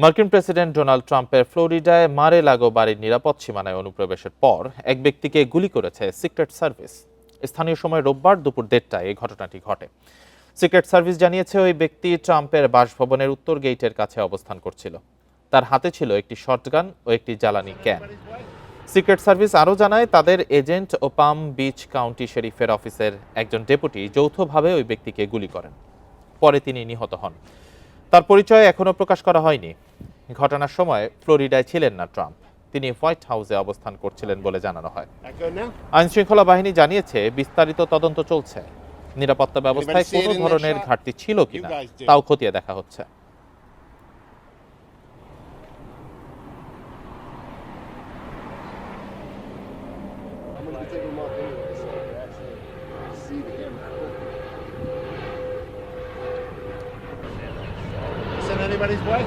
মার্কিন president Donald ট্রাম্পের ফ্লোরিডায় মারে লাগো বাড়ির নিরাপদ সীমানায় অনুপ্রবেশের পর এক ব্যক্তিকে গুলি করেছে সিক্রেট সার্ভিস। স্থানীয় সময় রোববার দুপুর 1:30টায় এই ঘটনাটি ঘটে। সিক্রেট সার্ভিস জানিয়েছে ওই ব্যক্তি ট্রাম্পের বাসভবনের উত্তর গেটের কাছে অবস্থান করছিল। তার হাতে ছিল একটি শটগান ও একটি জ্বালানি ক্যান। সিক্রেট সার্ভিস আরও জানায় তাদের এজেন্ট ও পাম বিচ কাউন্টি শেরিফের অফিসের একজন ডেপুটি যৌথভাবে ওই ব্যক্তিকে গুলি করেন। পরে তিনি নিহত হন। তার পরিচয় এখনও প্রকাশ করা হয়নি। ঘটনার সময় ফ্লোরিডায় ছিলেন না ট্রাম্প, তিনি হোয়াইট হাউসে অবস্থান করছিলেন বলে জানানো হয়। আইনশৃঙ্খলা বাহিনী জানিয়েছে বিস্তারিত তদন্ত চলছে। নিরাপত্তা ব্যবস্থায় কোনো ধরনের ঘাটতি ছিল কিনা তাও খতিয়ে দেখা হচ্ছে। Send anybody's way?